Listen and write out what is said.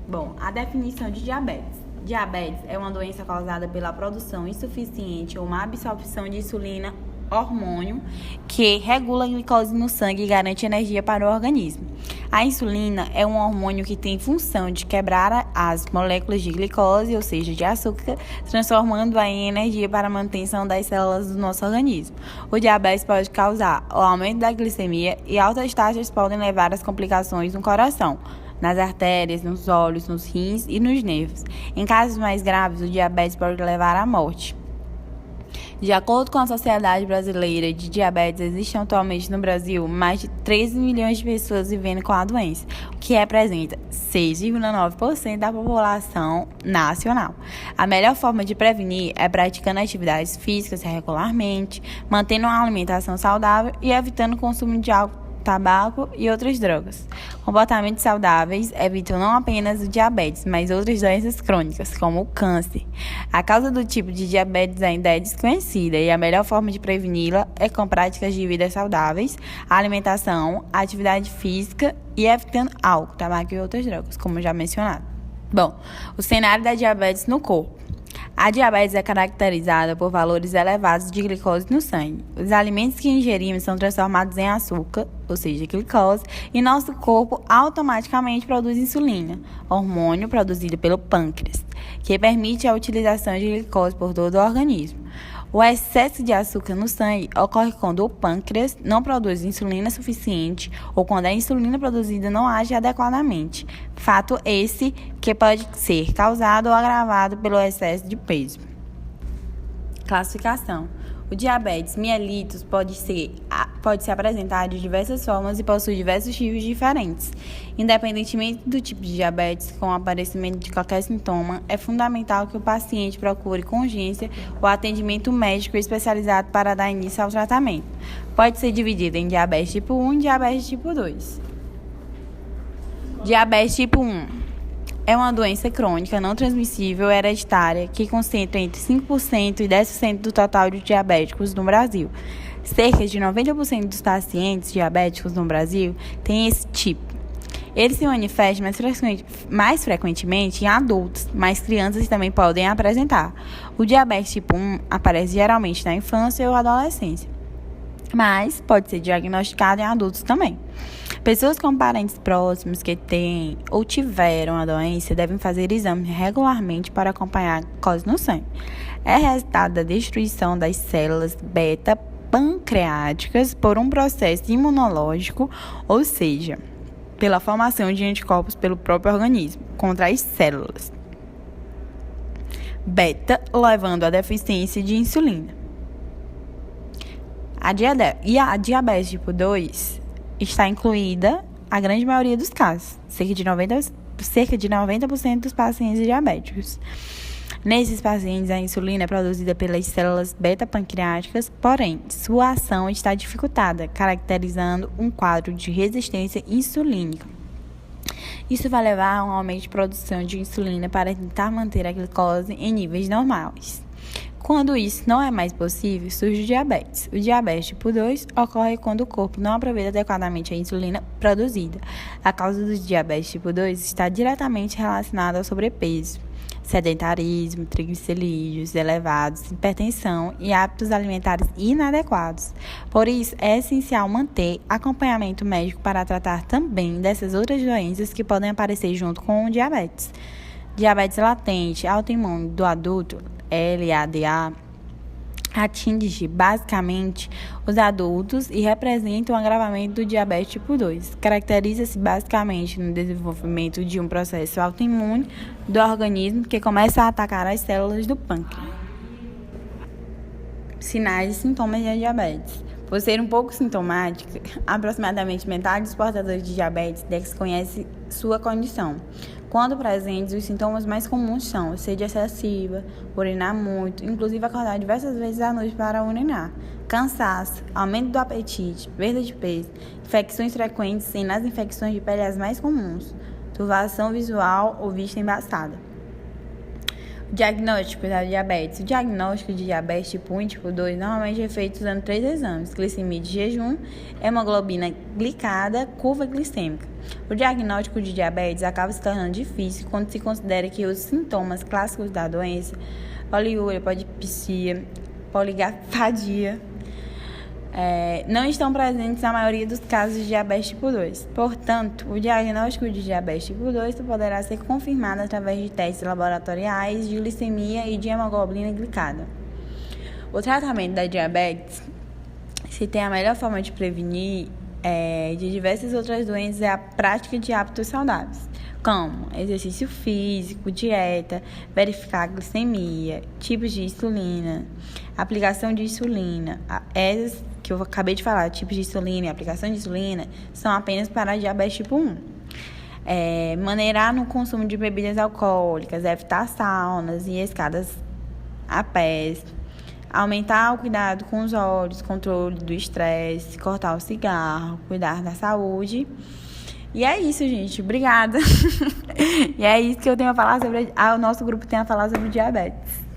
Bom, a definição de diabetes. Diabetes é uma doença causada pela produção insuficiente ou má absorção de insulina, hormônio que regula a glicose no sangue e garante energia para o organismo. A insulina é um hormônio que tem função de quebrar as moléculas de glicose, ou seja, de açúcar, transformando-a em energia para a manutenção das células do nosso organismo. O diabetes pode causar o aumento da glicemia e altas taxas podem levar às complicações no coração, nas artérias, nos olhos, nos rins e nos nervos. Em casos mais graves, o diabetes pode levar à morte. De acordo com a Sociedade Brasileira de Diabetes, existem atualmente no Brasil mais de 13 milhões de pessoas vivendo com a doença, o que representa 6,9% da população nacional. A melhor forma de prevenir é praticando atividades físicas regularmente, mantendo uma alimentação saudável e evitando o consumo de álcool, tabaco e outras drogas. Comportamentos saudáveis evitam não apenas o diabetes, mas outras doenças crônicas, como o câncer. A causa do tipo de diabetes ainda é desconhecida e a melhor forma de preveni-la é com práticas de vida saudáveis, alimentação, atividade física e evitando álcool, tabaco e outras drogas, como já mencionado. Bom, o cenário da diabetes no corpo. A diabetes é caracterizada por valores elevados de glicose no sangue. Os alimentos que ingerimos são transformados em açúcar, ou seja, glicose, e nosso corpo automaticamente produz insulina, hormônio produzido pelo pâncreas, que permite a utilização de glicose por todo o organismo. O excesso de açúcar no sangue ocorre quando o pâncreas não produz insulina suficiente ou quando a insulina produzida não age adequadamente. Fato esse que pode ser causado ou agravado pelo excesso de peso. Classificação. O diabetes mellitus pode se apresentar de diversas formas e possui diversos tipos diferentes. Independentemente do tipo de diabetes, com o aparecimento de qualquer sintoma, é fundamental que o paciente procure com urgência o atendimento médico especializado para dar início ao tratamento. Pode ser dividido em diabetes tipo 1 e diabetes tipo 2. Diabetes tipo 1 é uma doença crônica não transmissível hereditária que concentra entre 5% e 10% do total de diabéticos no Brasil. Cerca de 90% dos pacientes diabéticos no Brasil têm esse tipo. Ele se manifesta mais frequentemente em adultos, mas crianças também podem apresentar. O diabetes tipo 1 aparece geralmente na infância ou adolescência, mas pode ser diagnosticado em adultos também. Pessoas com parentes próximos que têm ou tiveram a doença devem fazer exames regularmente para acompanhar a glicose no sangue. É resultado da destruição das células beta-pancreáticas por um processo imunológico, ou seja, pela formação de anticorpos pelo próprio organismo contra as células beta, levando à deficiência de insulina. A diabetes tipo 2 está incluída a grande maioria dos casos, cerca de 90% dos pacientes diabéticos. Nesses pacientes, a insulina é produzida pelas células beta-pancreáticas, porém, sua ação está dificultada, caracterizando um quadro de resistência insulínica. Isso vai levar a um aumento de produção de insulina para tentar manter a glicose em níveis normais. Quando isso não é mais possível, surge o diabetes. O diabetes tipo 2 ocorre quando o corpo não aproveita adequadamente a insulina produzida. A causa do diabetes tipo 2 está diretamente relacionada ao sobrepeso, sedentarismo, triglicerídeos elevados, hipertensão e hábitos alimentares inadequados. Por isso, é essencial manter acompanhamento médico para tratar também dessas outras doenças que podem aparecer junto com o diabetes. Diabetes latente autoimune do adulto, LADA, atinge basicamente os adultos e representa um agravamento do diabetes tipo 2. Caracteriza-se basicamente no desenvolvimento de um processo autoimune do organismo que começa a atacar as células do pâncreas. Sinais e sintomas de diabetes. Por ser um pouco sintomática, aproximadamente metade dos portadores de diabetes desconhece sua condição. Quando presentes, os sintomas mais comuns são sede excessiva, urinar muito, inclusive acordar diversas vezes à noite para urinar, cansaço, aumento do apetite, perda de peso, infecções frequentes, sendo as infecções de pele as mais comuns, turvação visual ou vista embaçada. Diagnóstico da diabetes. O diagnóstico de diabetes tipo 1 e tipo 2 normalmente é feito usando 3 exames: glicemia de jejum, hemoglobina glicada, curva glicêmica. O diagnóstico de diabetes acaba se tornando difícil quando se considera que os sintomas clássicos da doença, poliúria, polidipsia, poligafadia, não estão presentes na maioria dos casos de diabetes tipo 2. Portanto, o diagnóstico de diabetes tipo 2 poderá ser confirmado através de testes laboratoriais de glicemia e de hemoglobina glicada. O tratamento da diabetes, se tem a melhor forma de prevenir de diversas outras doenças, é a prática de hábitos saudáveis, como exercício físico, dieta, verificar a glicemia, tipos de insulina, aplicação de insulina. Essas que eu acabei de falar, tipos de insulina e aplicação de insulina, são apenas para diabetes tipo 1. Maneirar no consumo de bebidas alcoólicas, evitar saunas e escadas a pés, aumentar o cuidado com os olhos, controle do estresse, cortar o cigarro, cuidar da saúde. E é isso, gente. Obrigada. E é isso que eu tenho a falar sobre. O nosso grupo tem a falar sobre diabetes.